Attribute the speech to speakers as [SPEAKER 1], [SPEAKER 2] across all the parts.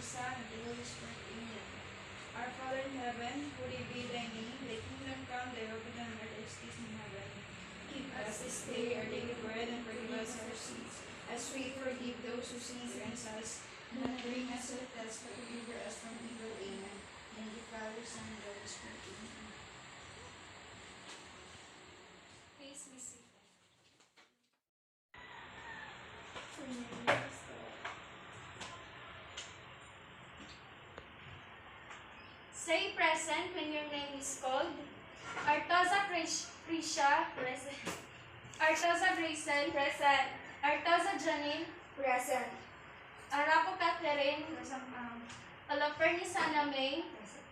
[SPEAKER 1] Son, and the Holy Spirit. Amen. Our Father in heaven, holy be thy name. Thy kingdom come, thy will be done on earth as it is in heaven. Give us this day our daily bread, and forgive us our sins, as we forgive those who sin against us. And not bring us to the test, but deliver us from evil. Amen. And the Father, Son, and the Holy Spirit. Amen. Please be seated. Say present when your name is called. Artosa Prisha, present. Artosa Grayson, present. Artosa Janine, present. Arapo Catherine, present. Alaferni Sana May, present.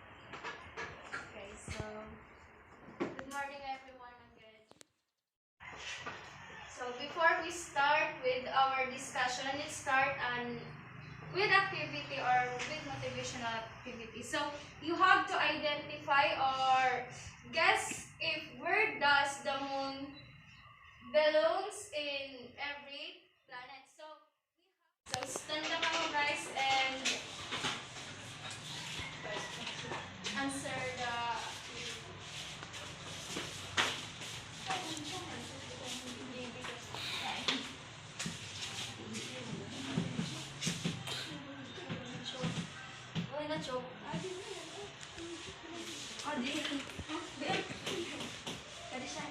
[SPEAKER 1] Okay, so good morning everyone again. So before we start with our discussion, let's start with activity or with motivational activity. So you have to identify or guess if where does the moon belongs in every planet. So stand up now guys and answer the joke. Oh, di. Tadi siya.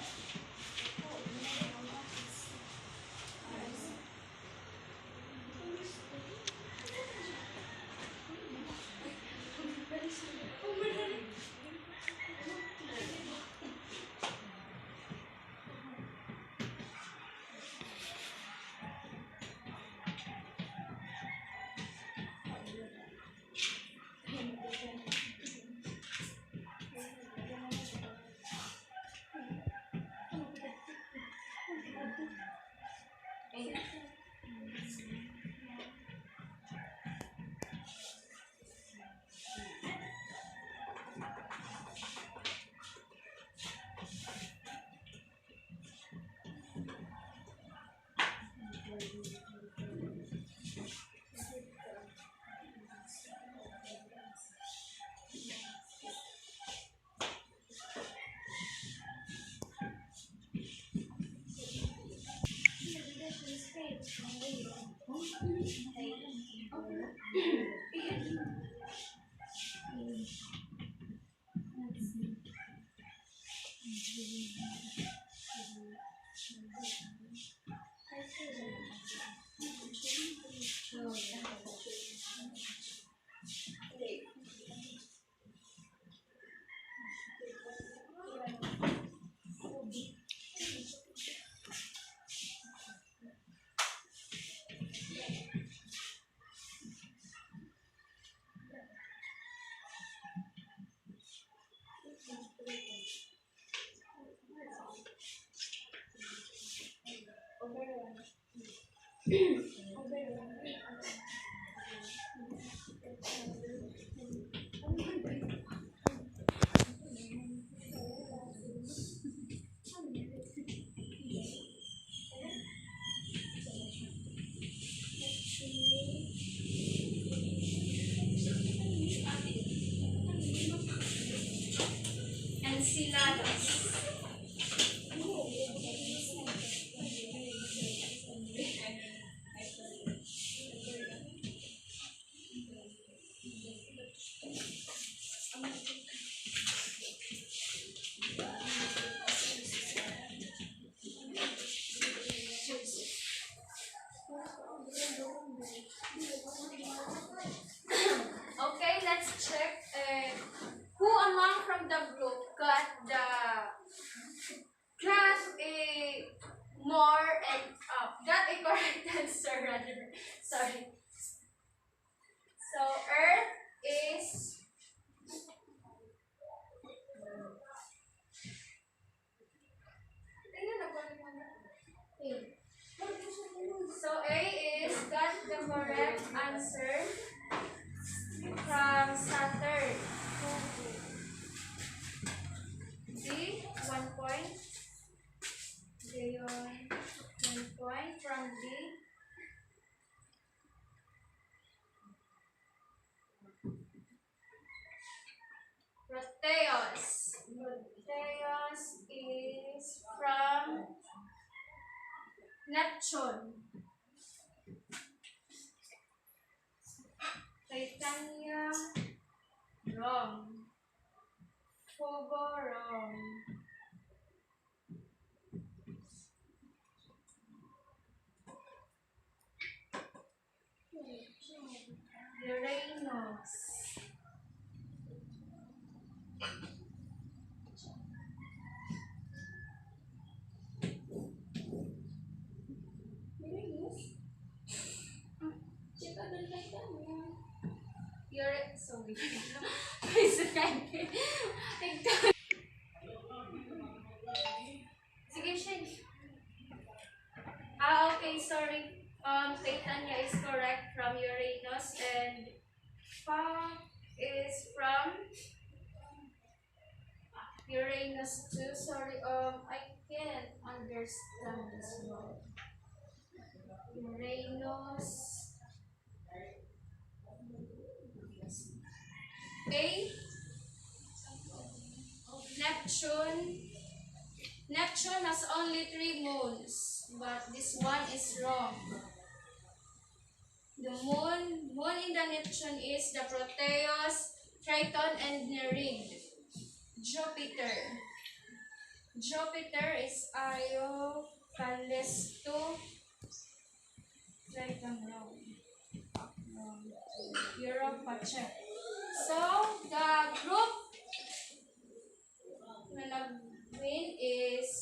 [SPEAKER 1] Enchiladas. Okay, let's check who among from the group got a more and got a correct answer rather. Sorry. So Earth is so A is got the correct answer from Saturn. B 1 point. Leon 1 point from D. Proteus. Proteus is from Neptune. Titania, wrong. Phobos, wrong. Uranus. Sorry. Sige, Shen. Okay, sorry. Titania is correct from Uranus and Pop is from Uranus too. Sorry, I can't understand this word. Uranus. A. Neptune. Neptune has only 3 moons, but this one is wrong. The moon in the Neptune is the Proteus, Triton, and Nereid. Jupiter is Io, Callisto, Triton, wrong. Europa, check. So, the group na nag-win is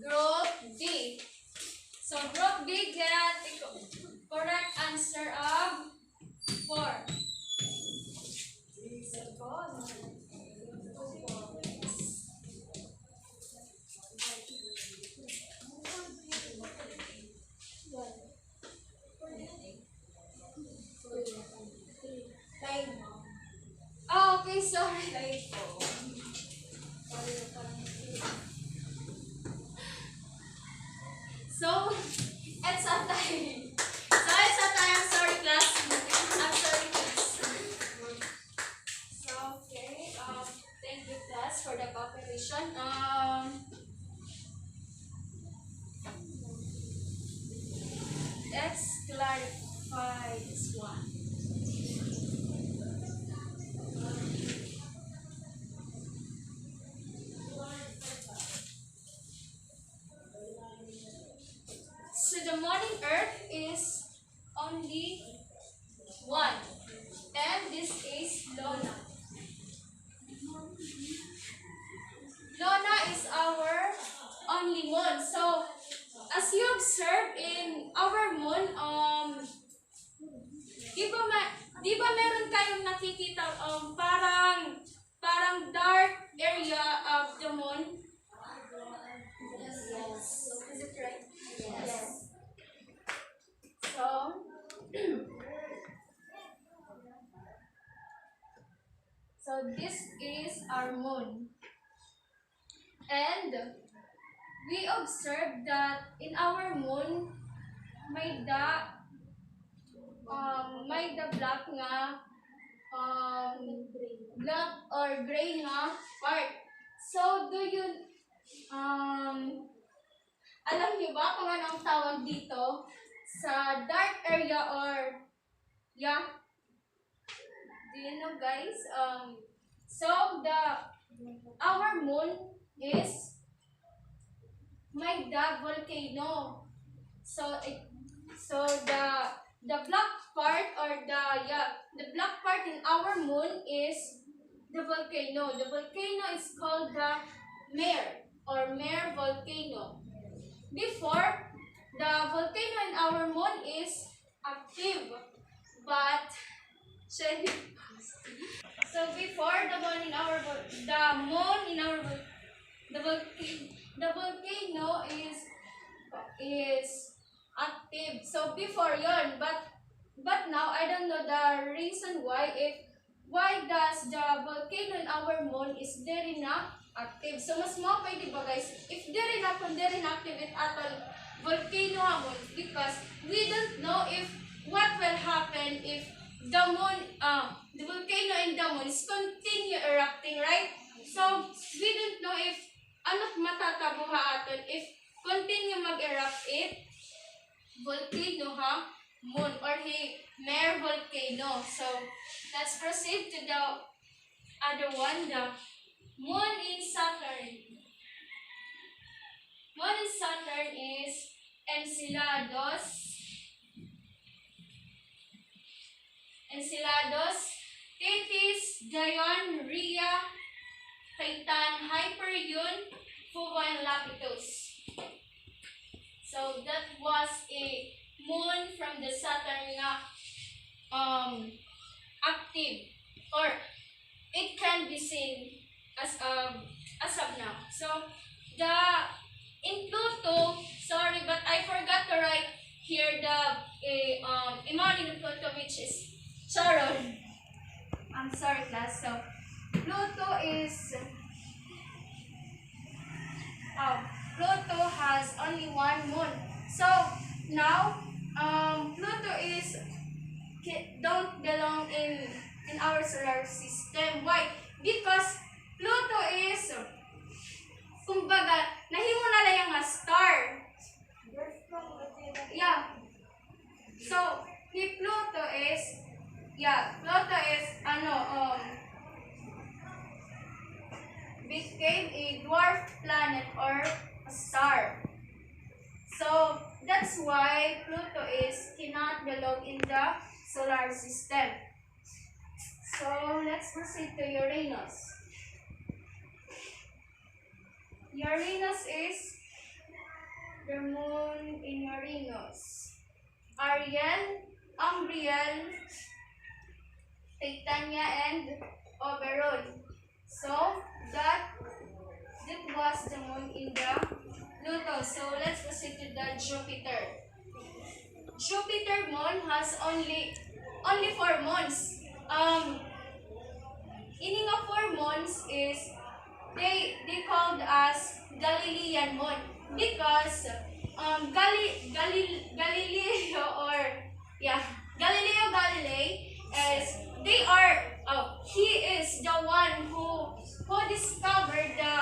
[SPEAKER 1] Group D. So, Group D get the correct answer of 4. Oh, okay, sorry. So, it's a time. I'm sorry, class. I'm sorry, class. So, okay. Thank you, class, for the cooperation. Let's clarify this one. So the morning Earth is only 1, and this is Luna. Luna is our only moon. So as you observe in our moon, di ba meron kayong nakikita parang dark area of the moon? Yes. Is it right? Yes. So this is our moon. And we observed that in our moon may the black or gray nga part. So do you alam niyo ba kung anong tawag dito sa dark area or do you know, guys? So our moon is may the volcano. So the black part or the black part in our moon is the volcano. The volcano is called the mare volcano. Before, the volcano in our moon is active, but so before the volcano is active. So before yon, but now I don't know the reason why does the volcano in our moon is very not active. So mas mo pwede ba, guys, if very not active it atol volcano hamon, because we don't know if what will happen if the volcano in the moon is continue erupting, right? So we don't know if ano't matatabuha aton if continue mag-erupt it volcano ha moon or he mere volcano. So let's proceed to the other one, the moon in Saturn. Moon in Saturn is Enceladus, Tethys, Dione, Rhea, Titan, Hyperion, Phoebe, and Lapidus. So that was a moon from the Saturn active, or it can be seen as of now. So in Pluto, sorry, but I forgot to write here the imagine of Pluto, which is Charon. I'm sorry, class. So Pluto is Pluto has only one moon. So now Pluto is don't belong in our solar system. Why? Because Pluto is kumbaga nahimo na lang nga star. Yeah. So Pluto is became a dwarf planet or a star. So that's why Pluto cannot belong in the solar system. So let's proceed to Uranus. Uranus is the moon in Uranus. Ariel, Umbriel, Titania, and Oberon. So that was the moon in the Pluto. So let's proceed to the Jupiter. Jupiter moon has only 4 moons. Meaning of 4 moons is they called as Galilean moon because Galileo Galilei is he is the one who discovered the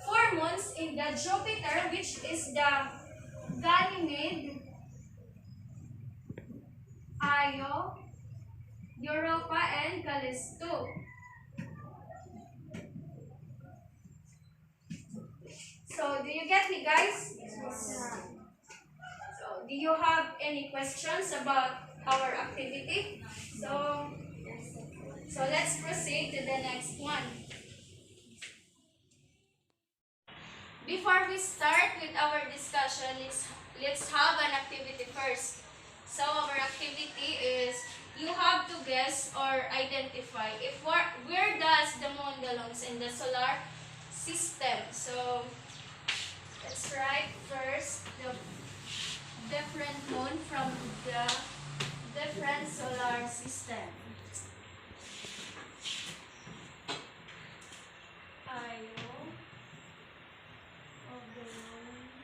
[SPEAKER 1] 4 moons in the Jupiter, which is the Ganymede, Io, Europa, and Callisto. So, do you get me, guys? Yes. So, do you have any questions about our activity? So let's proceed to the next one. Before we start with our discussion, let's have an activity first. So our activity is you have to guess or identify where does the moon belongs in the solar system. So let's write first the different moon from the different solar system. Io, Oberon,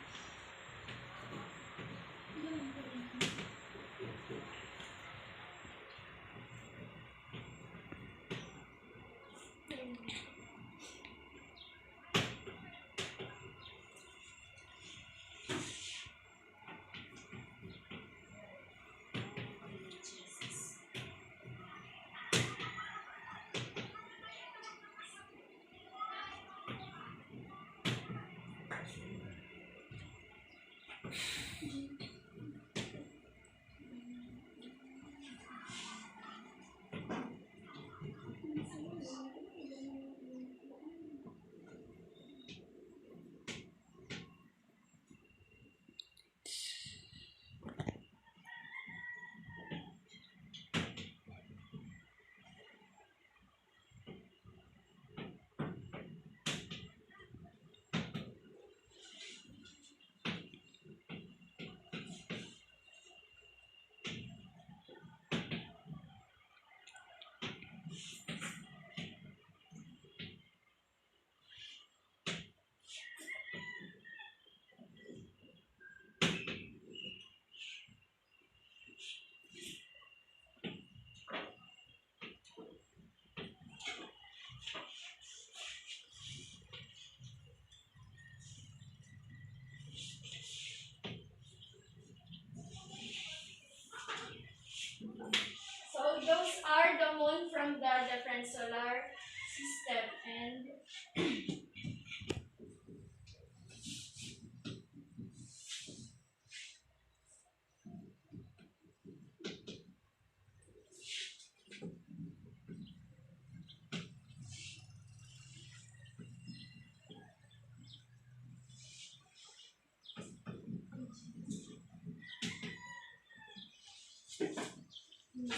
[SPEAKER 1] So,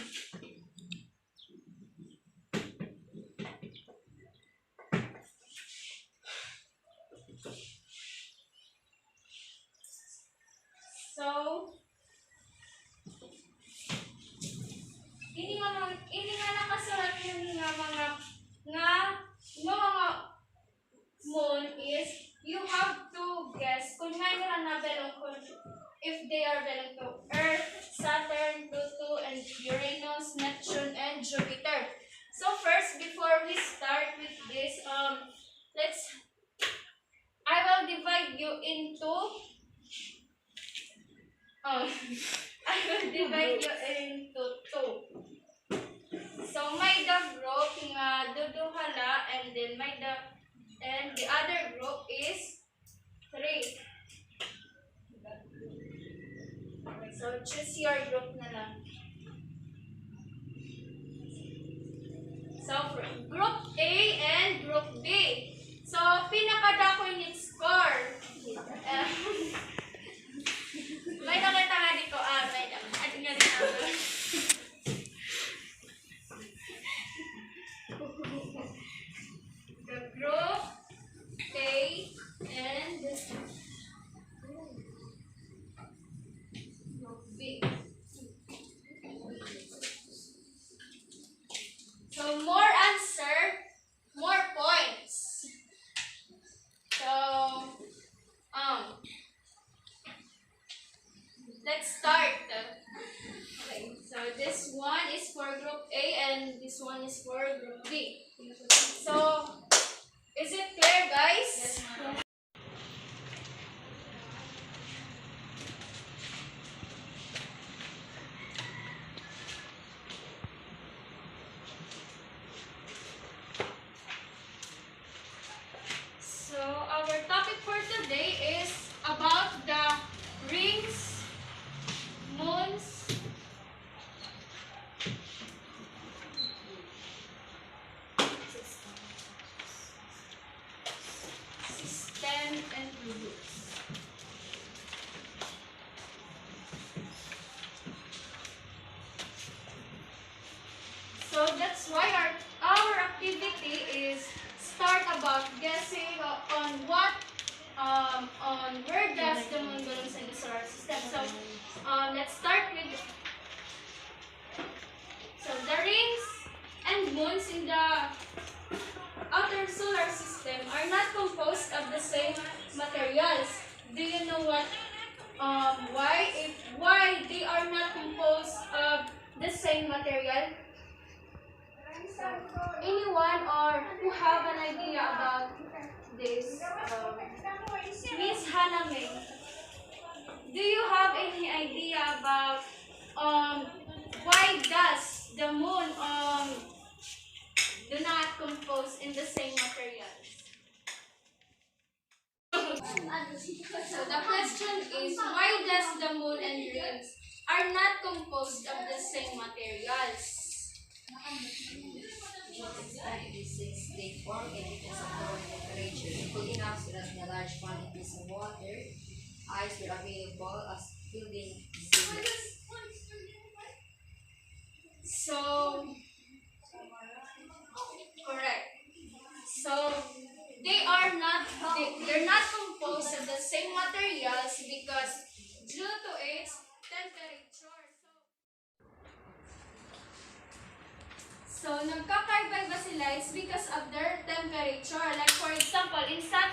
[SPEAKER 1] ini nga nakasulat yung mga moon is you have to guess kung may na belong kung if they are belong to Earth, Saturn, Pluto, and Uranus, Neptune, and Jupiter. So first, before we start with this, I will divide you into I will divide you into two. So may the group nga duduhala and then and the other group is 3. So choose your group na lang. So group A and group B. So pinakadako yung score. May nakita nga dito, may atin nga dito. The group A and group B. So more answer, more points. So let's start. Okay, so this one is for group A and this one is for group B. So, is it clear, guys? Yes, ma'am. So, our topic for today is about the rings, moons, system, and rules. So that's why our activity is start about guessing on what on where does the moon belongs in the solar system. So let's start with the rings and moons in the outer solar system are not composed of the same materials. Do you know what why they are not composed of the same material? Anyone or who have an idea about this? Miss Hannah May, do you have any idea about why does the moon do not compose in the same materials? So the question is, why does the moon and rings are not composed of the same materials?
[SPEAKER 2] Since they form in different lower temperature, cool enough so that the large quantities of water, ice were available as building materials.
[SPEAKER 1] So, correct. So, they're not composed of the same materials because due to its temperature. So nagkakaiba sila is because of their temperature. Like for example, in Saturn,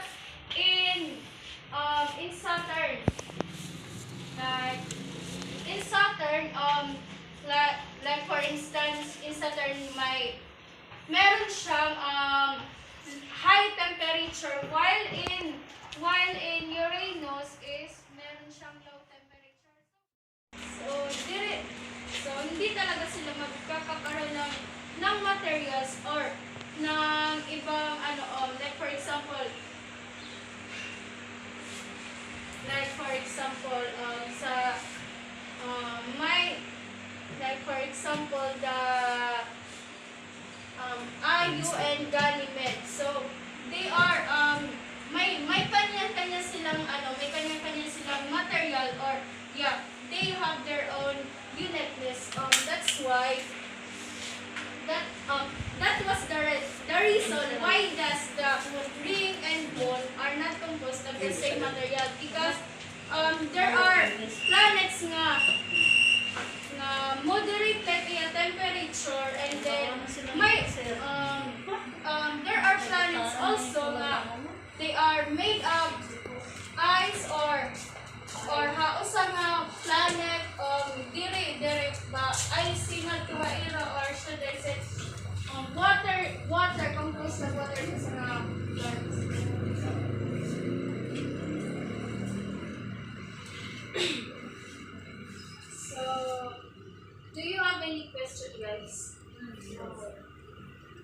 [SPEAKER 1] like for instance, in Saturn meron siyang high temperature while in Uranus is meron siyang low temperature. So hindi talaga sila magkakaroon ng materials or ng ibang like for example sa the Ayu and Ganymede. So they are may kanya-kanya silang material or they have their own uniqueness. That's why why does the ring and moon are not composed of the same material? Because there are planets nga moderate temperature, and then there are planets also nga they are made of ice or hausa nga planet dire ba icy nga tuwaira, or should I say water composed of water sa nga planets. So, do you have any question, guys?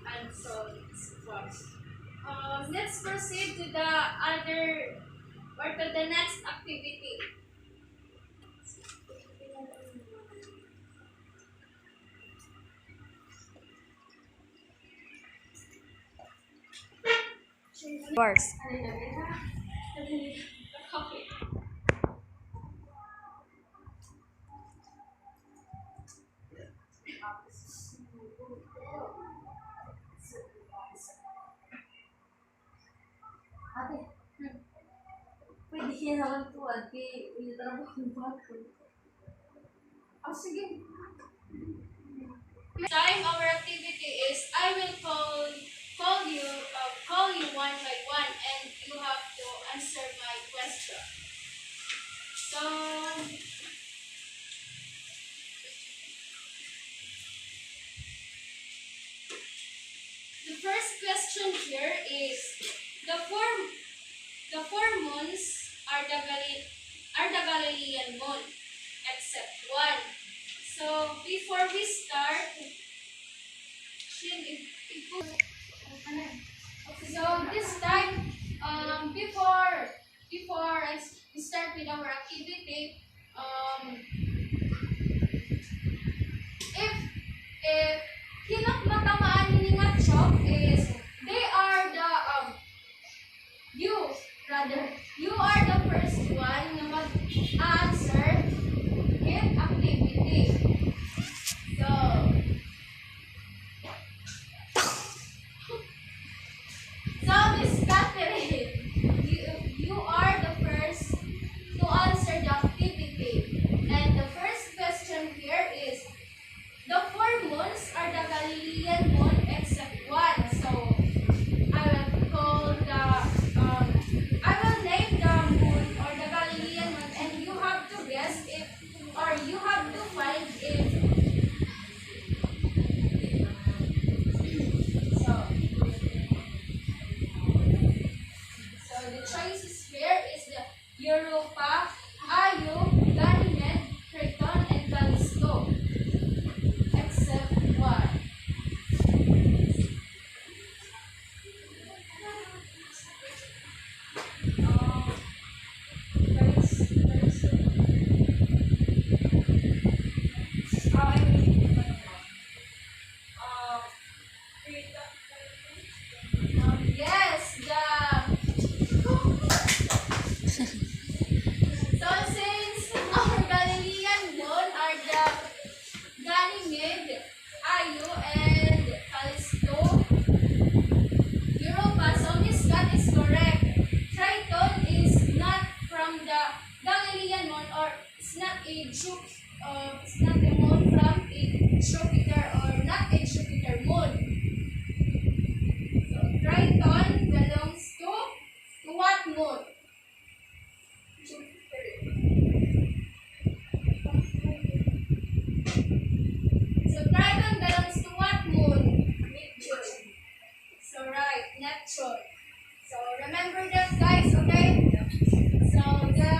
[SPEAKER 1] And so it's first. Let's proceed to the other or to the next activity.
[SPEAKER 2] Bars. Ate, pwede siya naman tuwad kay ilitarap akong bago.
[SPEAKER 1] Sige. Time our activity is I will call you one by one, and you have to answer my question. So the first question here is the four moons are the Galilean moon except one. So before we start, so this time, before we start with our activity, if hinap matamaan ni nga chok is they are the you are the first one na mag-answer with activity. So Miss Catherine, you are the first to answer the activity. And the first question here is, the four moons are the Galilean moon except one. So I will name the moon or the Galilean moon, and you have to guess if, or you have to find if. So the choices here is the Europa, Io, Ganymede, Triton, and Callisto, except one. Yes, so since our Galilean moon are the Ganymede, Io, and Callisto, Europa, so Miss Kat is correct. Triton is not from the Galilean moon, or it's not a moon from a Jupiter, or not a Jupiter moon. So Triton belongs to what moon? Jupiter. So Triton belongs to what moon? Neptune. So right, Neptune. So remember that, guys, okay? So the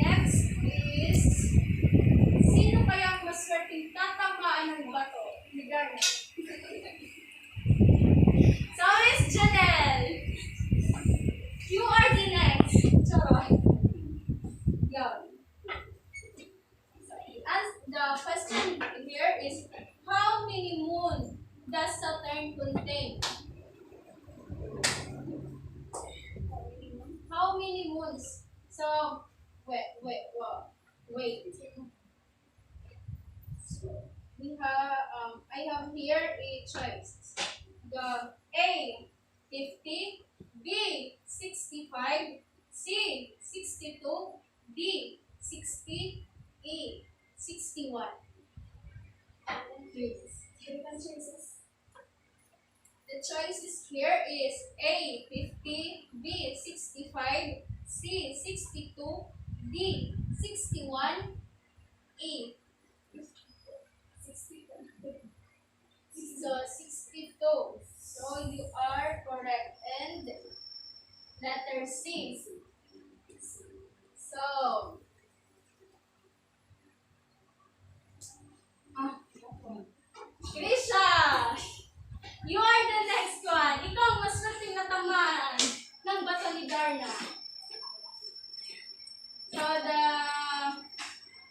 [SPEAKER 1] next is, sino kaya ang maswerteng tatamaan ng bato ni Garnet? So Miss Janelle, you are the next. Charot. Yan. The question here is, how many moon does Saturn contain? How many moons? So, wait. So, I have here a choice. The A, 50, B 65, C 62, D 60, E 61. The choices here is A 50, B 65, C 62, D 61, E 62. So you are correct. And letter C. So, Krisha, you are the next one. Ikaw mas natamaan ng bato ni Darna. So the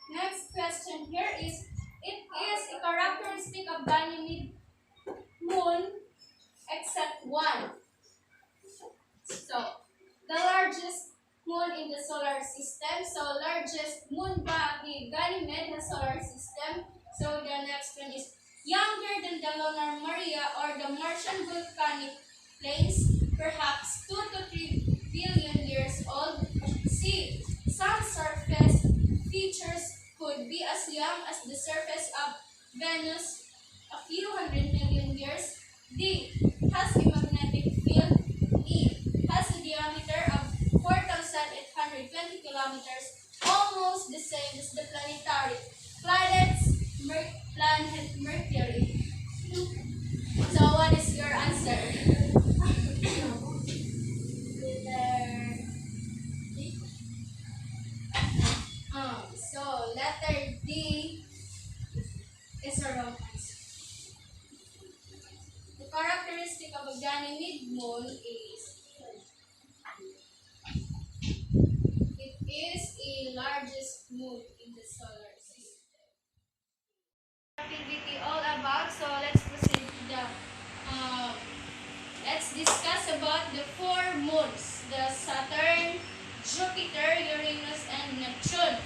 [SPEAKER 1] next question here is, it is a characteristic of Ganymede moon except one. So, the largest moon in the solar system. So, largest moon ba ni Ganymede na solar system. So, the next one is younger than the lunar Maria or the Martian volcanic plains, perhaps 2 to 3 billion years old. C. Some surface features could be as young as the surface of Venus, a few hundred million years. D. Has a magnetic field. E. Has a diameter of 4,820 kilometers, almost the same as the planetary planets planet Mercury. So what is your answer? So letter D is a wrong answer. The characteristic of a Ganymede moon is it is a largest moon in the solar system. Activity all about. So let's proceed to the let's discuss about the 4 moons: the Saturn, Jupiter, Uranus, and Neptune.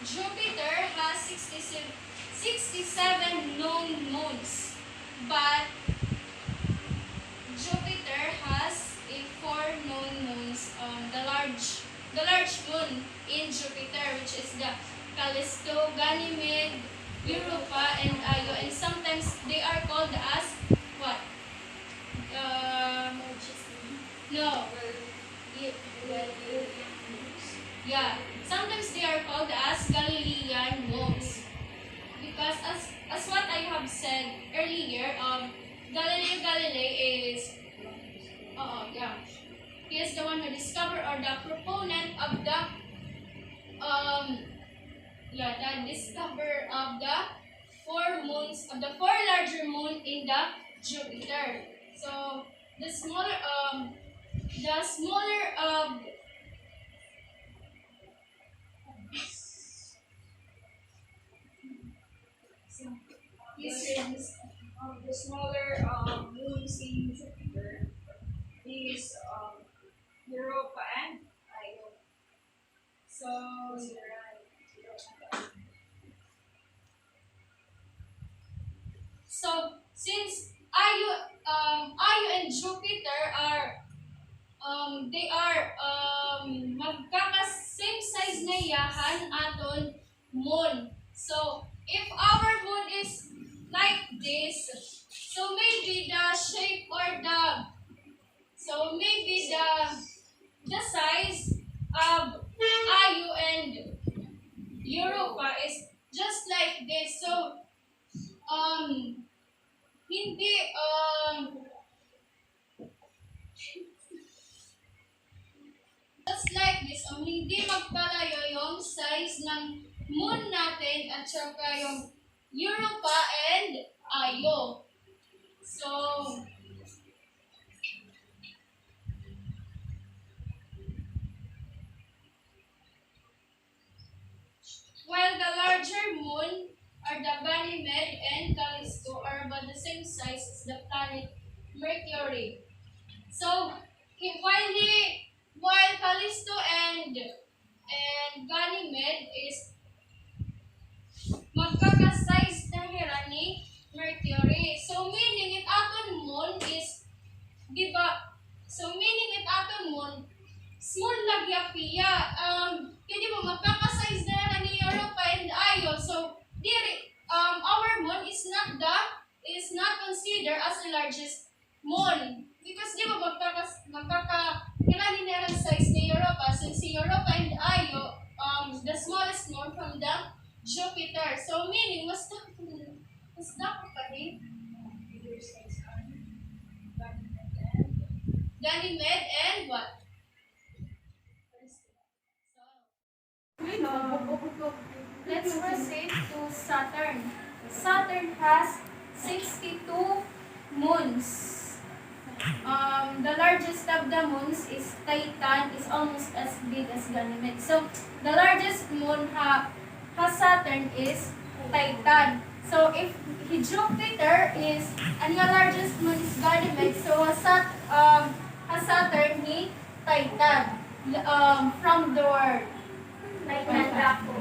[SPEAKER 1] Jupiter has 67 known moons, but Jupiter has a 4 known moons. The large moon in Jupiter, which is the Callisto, Ganymede, Europa, and Io, and sometimes they are called as what? No. Yeah. Sometimes they are called as Galilean moons. Because as what I have said earlier, Galileo Galilei is he is the one who discovered, or the proponent of the discover of the 4 moons, of the 4 larger moon in the Jupiter. So the smaller
[SPEAKER 2] The smaller moons in Jupiter is Europa and Io. So you're right.
[SPEAKER 1] So since Io and Jupiter are they are same size na yahan aton moon. So if our moon is like this, so maybe the shape or the size of Io and Europa is just like this. So hindi just like this, hindi magkalayo yung size ng moon natin at saka yung Europa and Io. So while the larger moon are the Ganymede and Callisto are about the same size as the planet Mercury. So while Callisto and Ganymede is magkaka-size na our moon is not considered as the largest moon because di ba magkaka size ni Europa since si Europa and Io the smallest moon from the Jupiter. So meaning mas dapat pa rin Ganymede and what? Let's proceed to Saturn. Saturn has 62 moons. The largest of the moons is Titan, is almost as big as Ganymede. So, the largest moon has Saturn is Titan. So, if Jupiter is, and the largest moon is Ganymede, so has Saturn ni Titan. From the word
[SPEAKER 3] Titan Dako.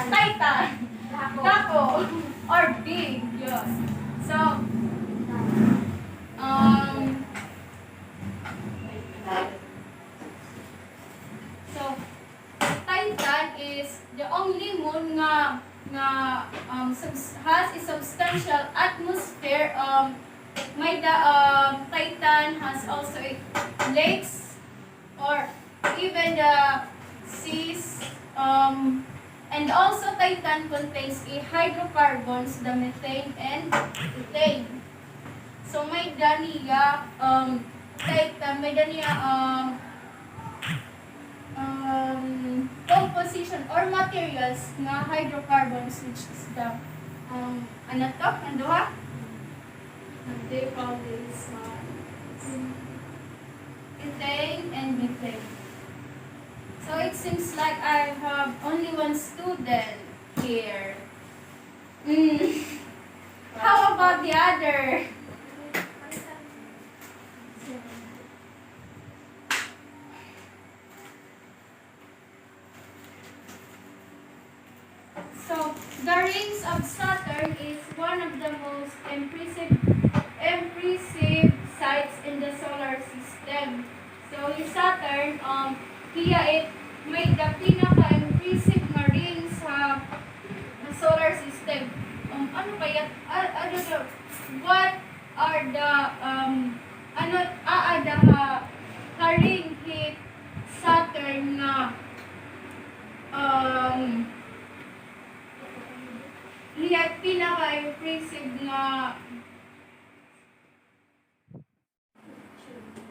[SPEAKER 1] Titan. Dako. Or big. Yes. So, Titan is the only moon has a substantial atmosphere. Titan has also lakes or even the seas. And also Titan contains hydrocarbons, the methane and ethane. So may daniya Titan, may daniya composition or materials na hydrocarbons, which is the ano to? Ano ha? They call this ethane and methane. So it seems like I have only one student here. How about the other? So the rings of Saturn is one of the most impressive sites in the solar system. So Saturn, it may the pinaka-impressive na ring sa solar system. Ano kaya? What are the ring hit Saturn na pinaka-impressive na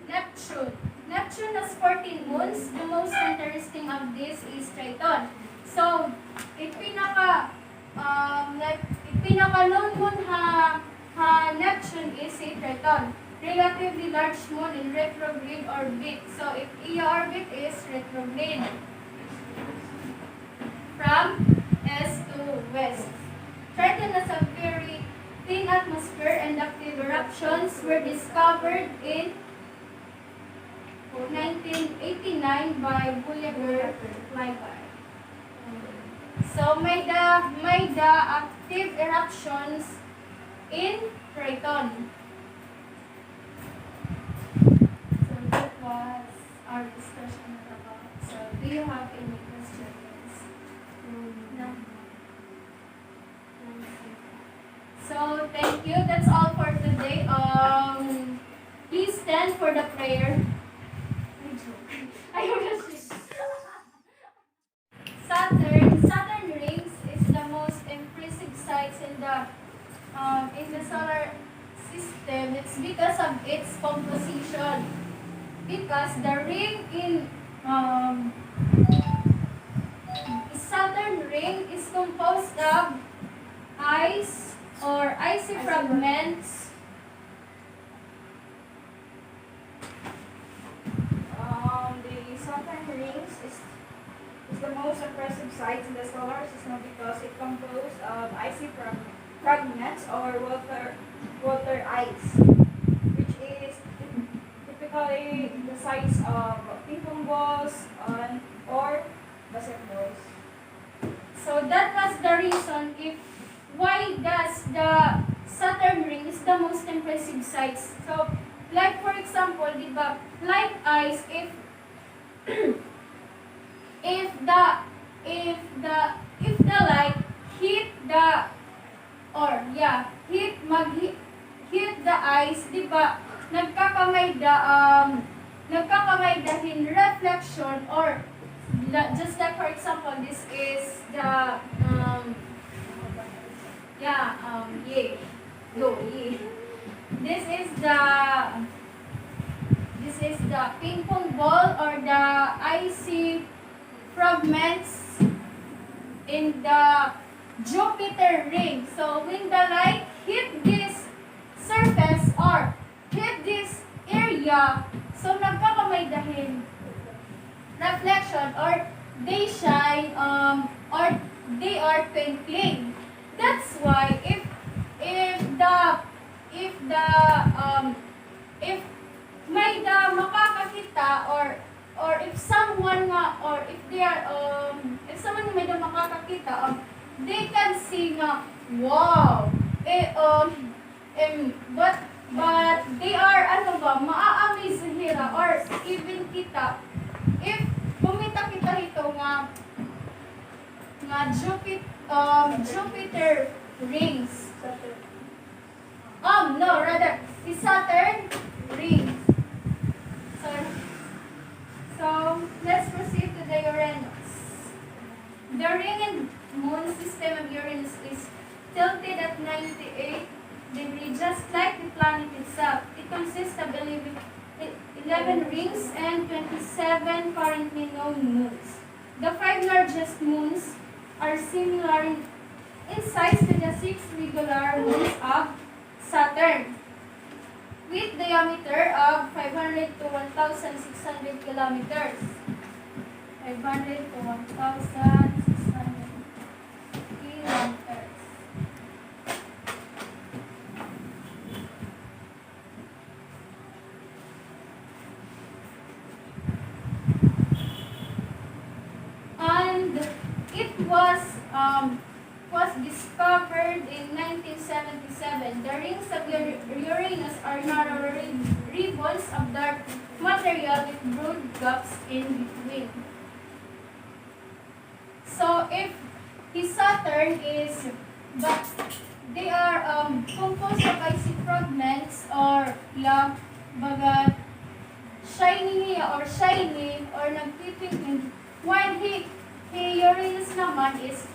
[SPEAKER 1] Neptune. Neptune has 14 moons. The most interesting of this is Triton. So, pinaka-known moon ha Neptune is si Triton. Relatively large moon in retrograde orbit. So, if orbit is retrograde from east to west. Triton has a very thin atmosphere and active eruptions were discovered in 1989 by Boulevard Flyby. So may the active eruptions in Triton. So that was our discussion about. So do you have any questions? No. So thank you. That's all for today. Please stand for the prayer. Saturn rings is the most impressive sites in the solar system. It's because of its composition. Because the ring in Saturn ring is composed of ice or icy fragments.
[SPEAKER 3] The Saturn rings is the most impressive site in the solar system because it composed of icy fragments or water ice, which is typically the size of ping pong balls or basketballs.
[SPEAKER 1] So that was the reason why does the Saturn ring is the most impressive sites. So like for example, diba, like ice, if the light hit the or hit the eyes, di ba? Nagkakamay dahin reflection or just like for example, this is the yay. Go, yay. This is the ping pong ball or the icy fragments in the Jupiter ring. So when the light hit this surface or hit this area, so nagkakamay dahin reflection or they shine or they are twinkling. That's why if may da makakakita or if someone nga or if they are if someone may da makakakita they can see nga wow but they are maa-amaze nila or even kita if bumita kita ito nga Jupiter rings. No, rather it's Saturn rings. So let's proceed to the Uranus. The ring and moon system of Uranus is tilted at 98 degrees, just like the planet itself. It consists of 11 rings and 27 currently known moons. The 5 largest moons are similar in size to the 6 regular moons of Saturn, with diameter of 500 to 1,600 kilometers. 500 to 1,600 kilometers. And it was discovered in 1977. The rings of Uranus are narrow ribbons of dark material with broad gaps in between. So if his Saturn is, but they are composed of icy fragments or baga shiny or nagtitipid. While Uranus naman is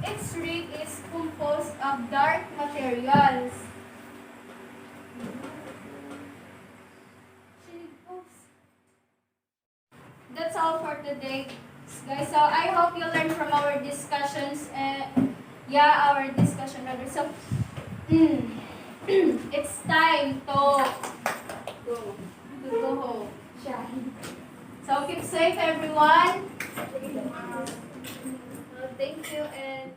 [SPEAKER 1] its ring is composed of dark materials. That's all for today, guys. So I hope you learned from our discussions and our discussion rather. So it's time to go home. So keep safe, everyone. Thank you and